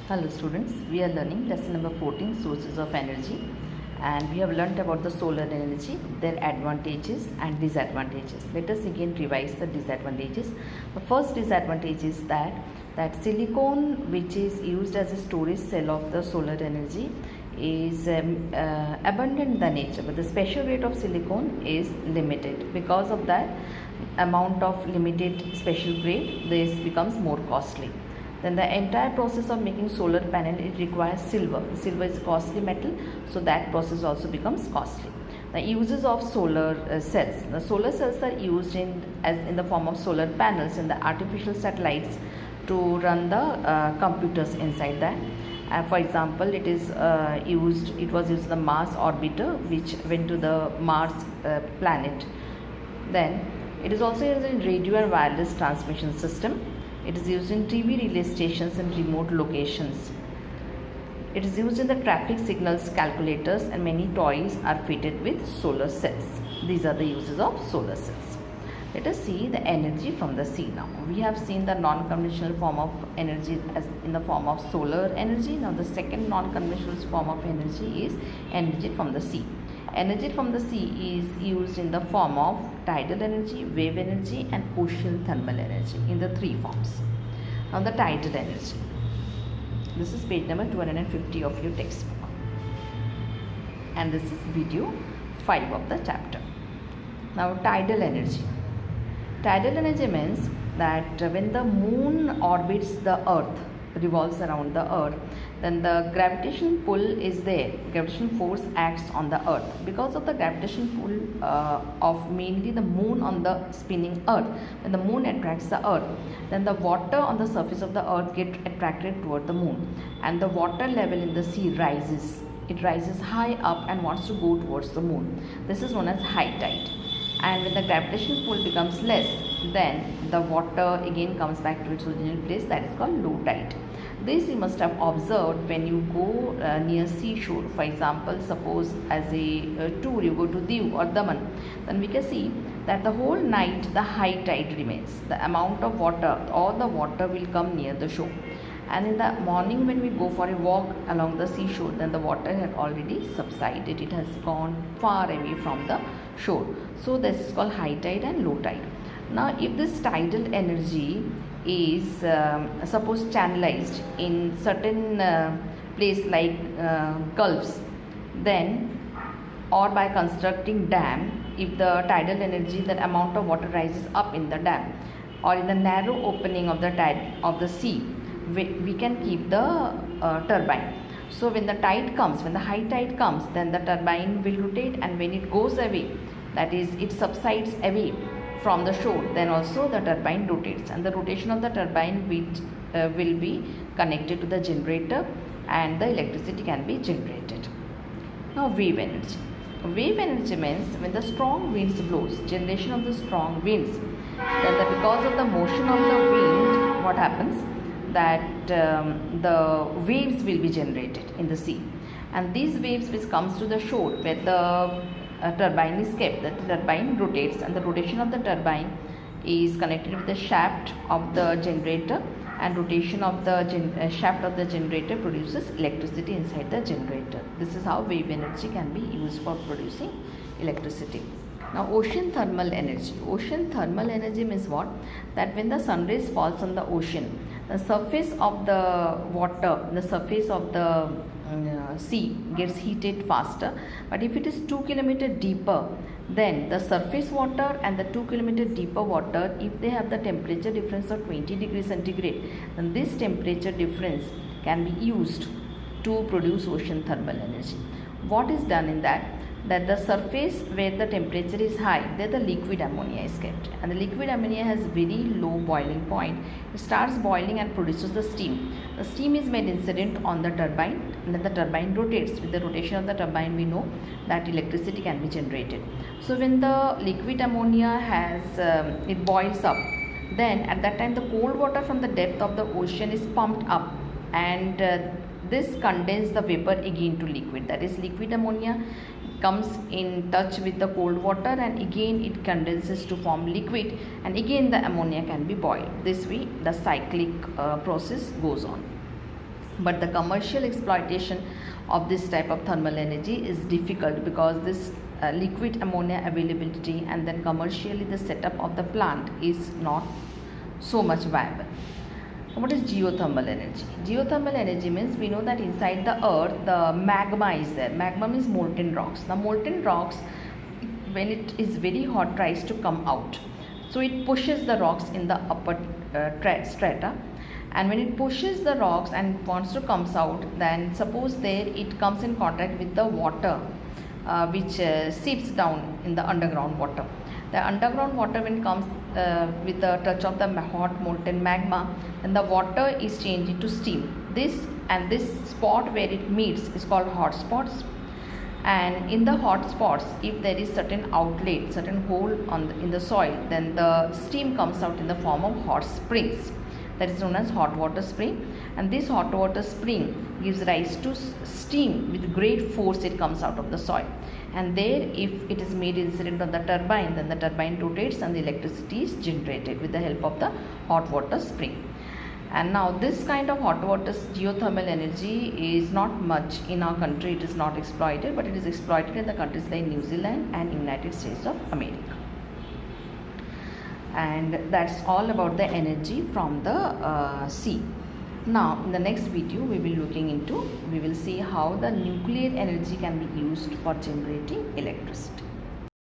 Hello students, we are learning lesson number 14, sources of energy, and we have learnt about the solar energy, their advantages and disadvantages. Let us again revise the disadvantages. The first disadvantage is that silicon, which is used as a storage cell of the solar energy, is abundant in the nature, but the special rate of silicon is limited. Because of that amount of limited special grade, this becomes more costly. Then the entire process of making solar panel, it requires silver. Silver is a costly metal, so that process also becomes costly. The uses of solar cells. The solar cells are used in the form of solar panels in the artificial satellites to run the computers inside that. For example, it was used in the Mars orbiter, which went to the Mars planet. Then it is also used in radio and wireless transmission system. It is used in TV relay stations and remote locations. It is used in the traffic signals calculators, and many toys are fitted with solar cells. These are the uses of solar cells. Let us see the energy from the sea now. We have seen the non-conventional form of energy as in the form of solar energy. Now the second non-conventional form of energy is energy from the sea. Energy from the sea is used in the form of tidal energy, wave energy and ocean thermal energy in the three forms. Now the tidal energy. This is page number 250 of your textbook. And this is video 5 of the chapter. Now tidal energy. Tidal energy means that when the moon orbits the earth, revolves around the earth, then the gravitational pull is there. Gravitational force acts on the earth. Because of the gravitational pull of mainly the moon on the spinning earth, when the moon attracts the earth, then the water on the surface of the earth get attracted toward the moon, and the water level in the sea rises. It rises high up and wants to go towards the moon. This is known as high tide. And when the gravitational pull becomes less, then the water again comes back to its original place. That is called low tide. This you must have observed when you go near seashore. For example, suppose as a tour you go to Diu or Daman, then we can see that the whole night the high tide remains. The amount of water, all the water will come near the shore. And in the morning when we go for a walk along the seashore, then the water had already subsided. It has gone far away from the shore. So this is called high tide and low tide. Now if this tidal energy is suppose channelized in certain place like gulfs, then or by constructing dam, if the tidal energy, that amount of water rises up in the dam or in the narrow opening of the tide of the sea, we can keep the turbine. So when the tide comes, when the high tide comes, then the turbine will rotate, and when it goes away, that is it subsides away from the shore, then also the turbine rotates, and the rotation of the turbine will be connected to the generator, and the electricity can be generated. Now wave energy. Wave energy means when the strong winds blows, generation of the strong winds, then because of the motion of the wind, what happens, that the waves will be generated in the sea, and these waves which comes to the shore where the turbine is kept, the turbine rotates, and the rotation of the turbine is connected with the shaft of the generator, and rotation of the shaft of the generator produces electricity inside the generator. This is how wave energy can be used for producing electricity. Now ocean thermal energy. Ocean thermal energy means what? That when the sun rays falls on the ocean, the surface of the water, the surface of the sea gets heated faster. But if it is 2 km deeper, then the surface water and the 2 km deeper water, if they have the temperature difference of 20 degrees centigrade, then this temperature difference can be used to produce ocean thermal energy. What is done in that the surface where the temperature is high, there the liquid ammonia is kept, and the liquid ammonia has very low boiling point. It starts boiling and produces the steam. The steam is made incident on the turbine, and then the turbine rotates. With the rotation of the turbine, we know that electricity can be generated. So when the liquid ammonia it boils up, then at that time the cold water from the depth of the ocean is pumped up, and this condenses the vapor again to liquid. That is, liquid ammonia comes in touch with the cold water, and again it condenses to form liquid, and again the ammonia can be boiled. This way the cyclic process goes on. But the commercial exploitation of this type of thermal energy is difficult because this liquid ammonia availability and then commercially the setup of the plant is not so much viable. What is geothermal energy? Geothermal energy means we know that inside the earth the magma is there. Magma means molten rocks. The molten rocks, when it is very hot, tries to come out. So it pushes the rocks in the upper strata, and when it pushes the rocks and wants to comes out, then suppose there it comes in contact with the water which seeps down in the underground water. The underground water, when comes with the touch of the hot molten magma, then the water is changed into steam. This spot where it meets is called hot spots. And in the hot spots, if there is certain outlet, certain hole in the soil, then the steam comes out in the form of hot springs. That is known as hot water spring. And this hot water spring gives rise to steam with great force. It comes out of the soil, and there, if it is made incident on the turbine, then the turbine rotates and the electricity is generated with the help of the hot water spring. And now this kind of hot water geothermal energy is not much in our country. It is not exploited, but it is exploited in the countries like New Zealand and United States of America. And that's all about the energy from the sea. Now in the next video we will see how the nuclear energy can be used for generating electricity.